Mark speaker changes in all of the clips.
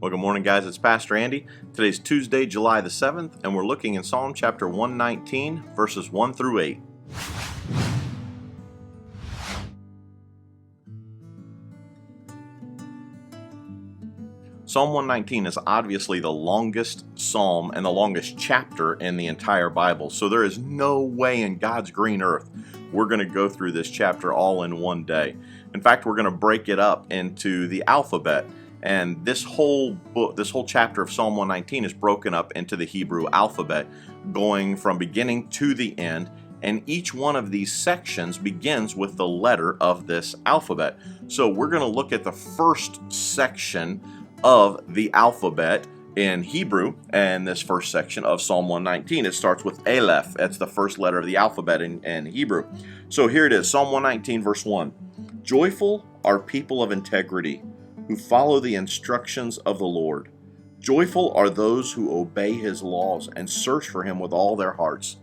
Speaker 1: Well, good morning, guys. It's Pastor Andy. Today's Tuesday, July the 7th, and we're looking in Psalm chapter 119, verses 1 through 8. Psalm 119 is obviously the longest psalm and the longest chapter in the entire Bible, so there is no way in God's green earth we're going to go through this chapter all in one day. In fact, we're going to break it up into the alphabet. And this whole book, this whole chapter of Psalm 119 is broken up into the Hebrew alphabet, going from beginning to the end. And each one of these sections begins with the letter of this alphabet. So we're going to look at the first section of the alphabet in Hebrew, and this first section of Psalm 119. It starts with Aleph. That's the first letter of the alphabet in Hebrew. So here it is, Psalm 119, verse 1. Joyful are people of integrity, who follow the instructions of the Lord. Joyful are those who obey his laws and search for him with all their hearts.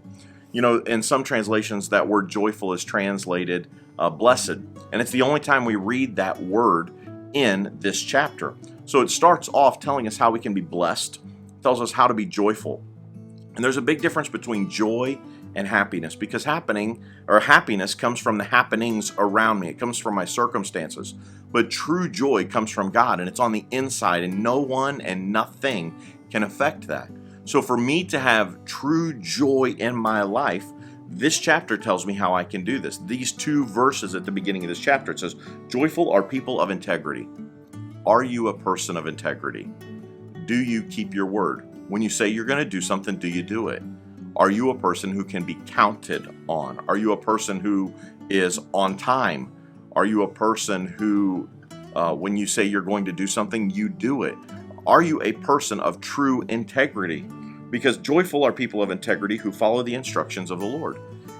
Speaker 1: You know, in some translations, that word joyful is translated blessed. And it's the only time we read that word in this chapter. So it starts off telling us how we can be blessed, tells us how to be joyful. And there's a big difference between joy and happiness, because happiness comes from the happenings around me. It comes from my circumstances. But true joy comes from God, and it's on the inside, and no one and nothing can affect that. So for me to have true joy in my life, this chapter tells me how I can do this. These two verses at the beginning of this chapter, it says, joyful are people of integrity. Are you a person of integrity? Do you keep your word? When you say you're going to do something, do you do it? Are you a person who can be counted on? Are you a person who is on time? Are you a person who, when you say you're going to do something, you do it? Are you a person of true integrity? Because joyful are people of integrity who follow the instructions of the Lord.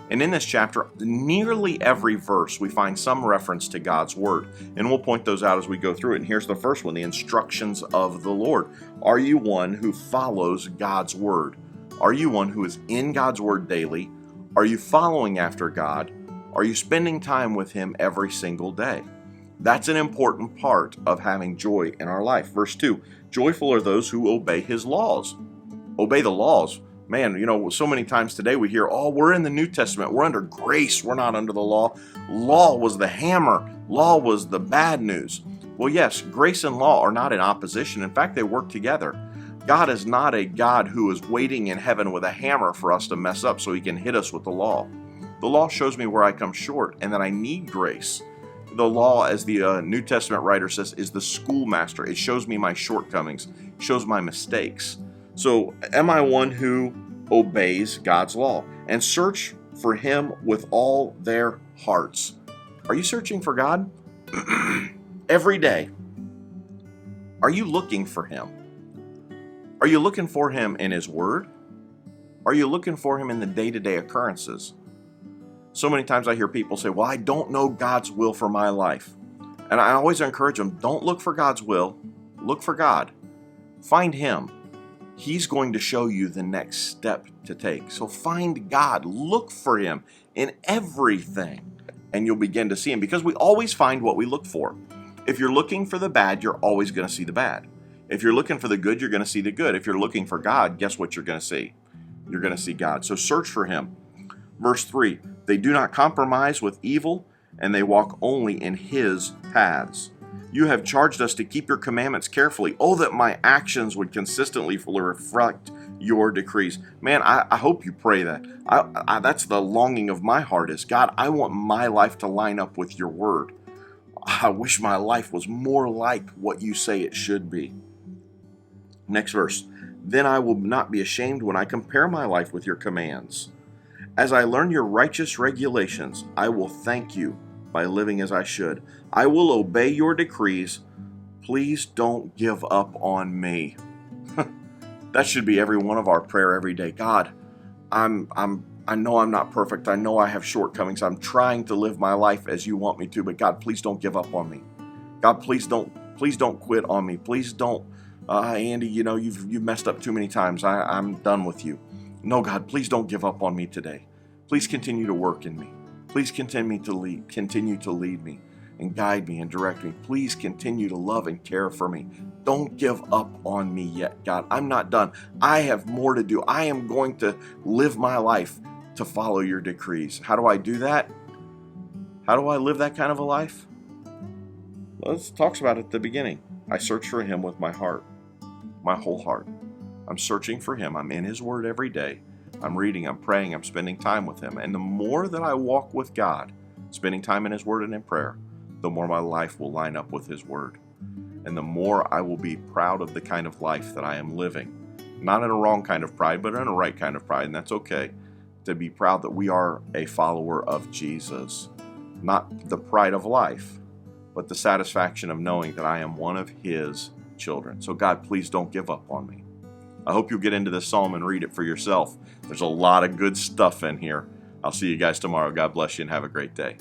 Speaker 1: And in this chapter, nearly every verse, we find some reference to God's word. And we'll point those out as we go through it. And here's the first one, the instructions of the Lord. Are you one who follows God's word? Are you one who is in God's word daily? Are you following after God? Are you spending time with him every single day? That's an important part of having joy in our life. Verse 2, joyful are those who obey his laws. Obey the laws. Man, you know, so many times today we hear, oh, we're in the New Testament. We're under grace. We're not under the law. Law was the hammer. Law was the bad news. Well, yes, grace and law are not in opposition. In fact, they work together. God is not a God who is waiting in heaven with a hammer for us to mess up so he can hit us with the law. The law shows me where I come short and that I need grace. The law, as the New Testament writer says, is the schoolmaster. It shows me my shortcomings, shows my mistakes. So am I one who obeys God's law and search for him with all their hearts? Are you searching for God? Every day. Are you looking for him? Are you looking for him in his word? Are you looking for him in the day-to-day occurrences? So many times I hear people say, well, I don't know God's will for my life. And I always encourage them, don't look for God's will, look for God. Find him. He's going to show you the next step to take. So find God, look for him in everything, and you'll begin to see him, because we always find what we look for. If you're looking for the bad, you're always going to see the bad. If you're looking for the good, you're going to see the good. If you're looking for God, guess what you're going to see? You're going to see God. So search for him. Verse 3, they do not compromise with evil, and they walk only in his paths. You have charged us to keep your commandments carefully. Oh, that my actions would consistently reflect your decrees. Man, I hope you pray that. That's the longing of my heart is, God, I want my life to line up with your word. I wish my life was more like what you say it should be. Next verse. Then I will not be ashamed when I compare my life with your commands. As I learn your righteous regulations, I will thank you by living as I should. I will obey your decrees. Please don't give up on me. That should be every one of our prayer every day. God, I know I'm not perfect. I know I have shortcomings. I'm trying to live my life as you want me to, but God, please don't give up on me. God, please don't quit on me. Please don't, Andy, you know, you've messed up too many times. I'm done with you. No, God, please don't give up on me today. Please continue to work in me. Please continue to lead me and guide me and direct me. Please continue to love and care for me. don't give up on me yet, God. I'm not done. I have more to do. I am going to live my life to follow your decrees. How do I do that? How do I live that kind of a life? Well, it talks about it at the beginning. I search for him with my heart, my whole heart. I'm searching for him. I'm in his word every day. I'm reading, I'm praying, I'm spending time with him. And the more that I walk with God, spending time in his word and in prayer, the more my life will line up with his word. And the more I will be proud of the kind of life that I am living. Not in a wrong kind of pride, but in a right kind of pride, and that's okay. To be proud that we are a follower of Jesus. Not the pride of life, but the satisfaction of knowing that I am one of his children. So God, please don't give up on me. I hope you'll get into this psalm and read it for yourself. There's a lot of good stuff in here. I'll see you guys tomorrow. God bless you and have a great day.